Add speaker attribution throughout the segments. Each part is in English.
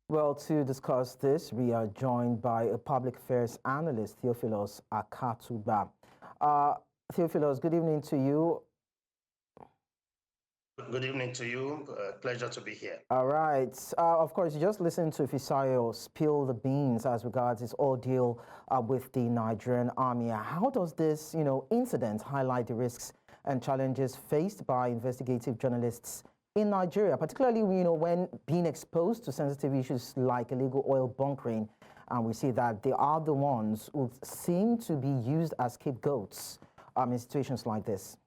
Speaker 1: Well, to discuss this, we are joined by a public affairs analyst, Theophilus Akatugba. Uh, Theophilus, good evening to you.
Speaker 2: Good evening to you. Pleasure to be here.
Speaker 1: All right. Of course, you just listened to Fisayo spill the beans as regards his ordeal with the Nigerian Army. How does this, incident highlight the risks and challenges faced by investigative journalists in Nigeria, particularly, when being exposed to sensitive issues like illegal oil bunkering? And we see that they are the ones who seem to be used as scapegoats in situations like this.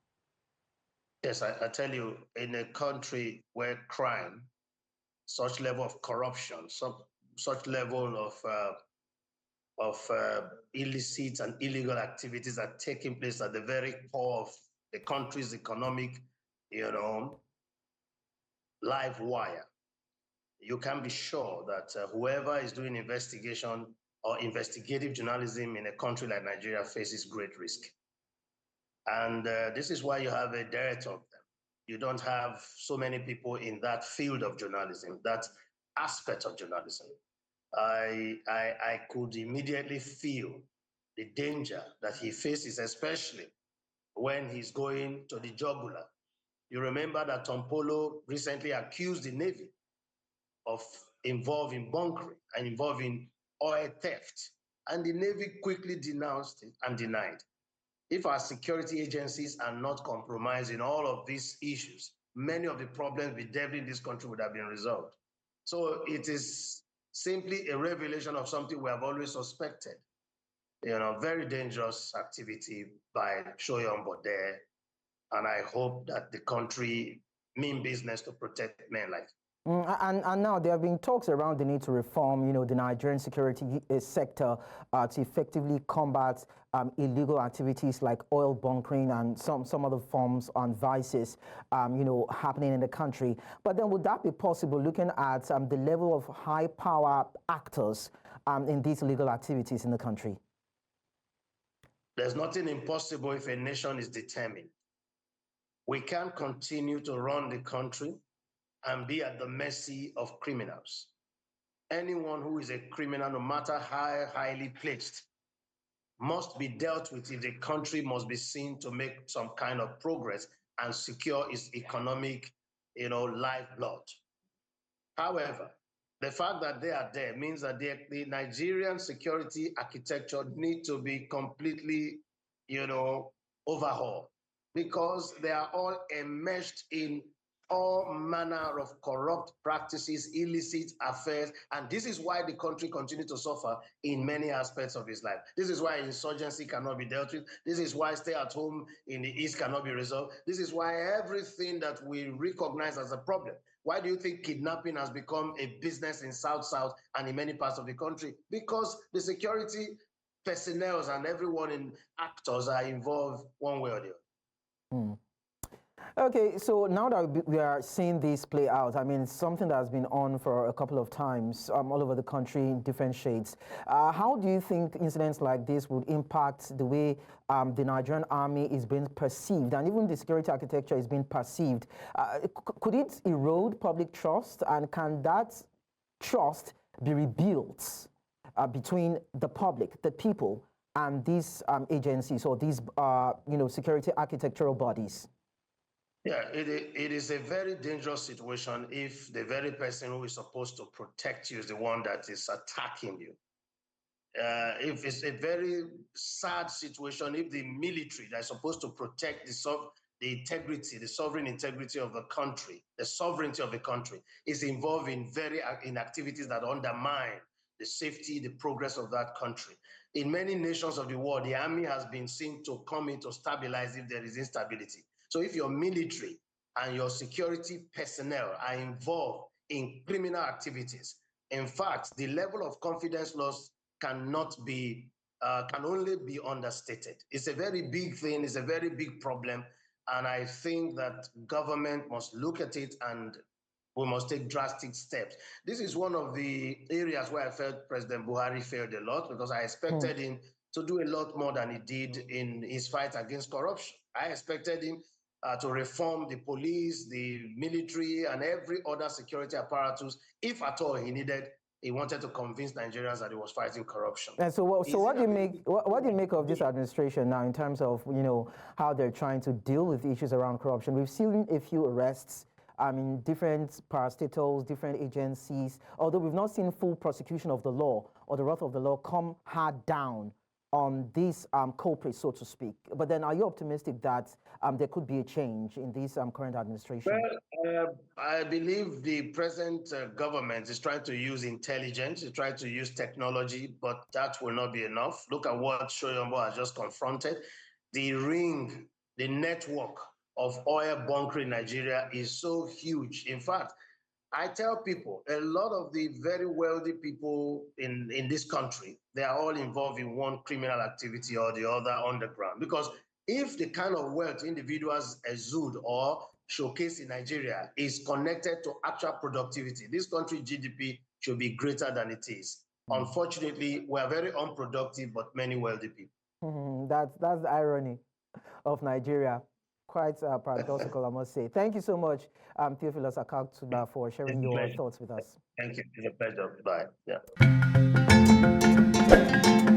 Speaker 2: Yes, I tell you, in a country where crime, such level of corruption, such level of illicit and illegal activities are taking place at the very core of the country's economic, live wire, you can be sure that whoever is doing investigation or investigative journalism in a country like Nigeria faces great risk. And this is why you have a director of them. You don't have so many people in that field of journalism, that aspect of journalism. I could immediately feel the danger that he faces, especially when he's going to the jugular. You remember that Tom Polo recently accused the Navy of involving bunkering and involving oil theft, and the Navy quickly denounced it and denied. If our security agencies are not compromised in all of these issues, many of the problems we dealt in this country would have been resolved. So it is simply a revelation of something we have always suspected. Very dangerous activity by Soyombo there. And I hope that the country mean business to protect men like
Speaker 1: And now there have been talks around the need to reform, the Nigerian security sector to effectively combat illegal activities like oil bunkering and some other forms and vices, happening in the country. But then would that be possible looking at the level of high power actors in these illegal activities in the country?
Speaker 2: There's nothing impossible if a nation is determined. We can't continue to run the country and be at the mercy of criminals. Anyone who is a criminal, no matter how highly placed, must be dealt with if the country must be seen to make some kind of progress and secure its economic, lifeblood. However, the fact that they are there means that the Nigerian security architecture need to be completely, overhauled, because they are all enmeshed in all manner of corrupt practices, illicit affairs, and this is why the country continues to suffer in many aspects of its life. This is why insurgency cannot be dealt with. This is why stay at home in the East cannot be resolved. This is why everything that we recognize as a problem. Why do you think kidnapping has become a business in South and in many parts of the country? Because the security personnel and everyone in actors are involved one way or the other.
Speaker 1: Hmm. Okay, so now that we are seeing this play out, I mean, it's something that has been on for a couple of times all over the country in different shades. How do you think incidents like this would impact the way the Nigerian Army is being perceived, and even the security architecture is being perceived? Could it erode public trust, and can that trust be rebuilt between the public, the people, and these agencies or these, security architectural bodies?
Speaker 2: Yeah, it is a very dangerous situation if the very person who is supposed to protect you is the one that is attacking you. If it's a very sad situation, if the military that is supposed to protect the integrity, the sovereign integrity of the country, the sovereignty of the country, is involved in activities that undermine the safety, the progress of that country. In many nations of the world, the army has been seen to come in to stabilize if there is instability. So if your military and your security personnel are involved in criminal activities, in fact, the level of confidence loss can only be understated. It's a very big thing, it's a very big problem, and I think that government must look at it and we must take drastic steps. This is one of the areas where I felt President Buhari failed a lot, because I expected him to do a lot more than he did in his fight against corruption. I expected him to reform the police, the military, and every other security apparatus, if at all he needed he wanted to convince Nigerians that he was fighting corruption.
Speaker 1: And so, what do you make? What do you make of this administration now in terms of how they're trying to deal with issues around corruption? We've seen a few arrests. I mean, different parastatals, different agencies. Although we've not seen full prosecution of the law or the wrath of the law come hard down on these culprits, so to speak. But then, are you optimistic that there could be a change in this current administration?
Speaker 2: Well, I believe the present government is trying to use intelligence, to try to use technology, but that will not be enough. Look at what Soyombo has just confronted. The ring, the network of oil bunkering in Nigeria is so huge. In fact, I tell people, a lot of the very wealthy people in this country, they are all involved in one criminal activity or the other underground. Because if the kind of wealth individuals exude or showcase in Nigeria is connected to actual productivity, this country GDP should be greater than it is. Unfortunately, we are very unproductive, but many wealthy people.
Speaker 1: That's the irony of Nigeria. Quite paradoxical, I must say. Thank you so much, Theophilus Akatugba, for sharing your thoughts with us.
Speaker 2: Thank you. It's a pleasure. Bye. Yeah.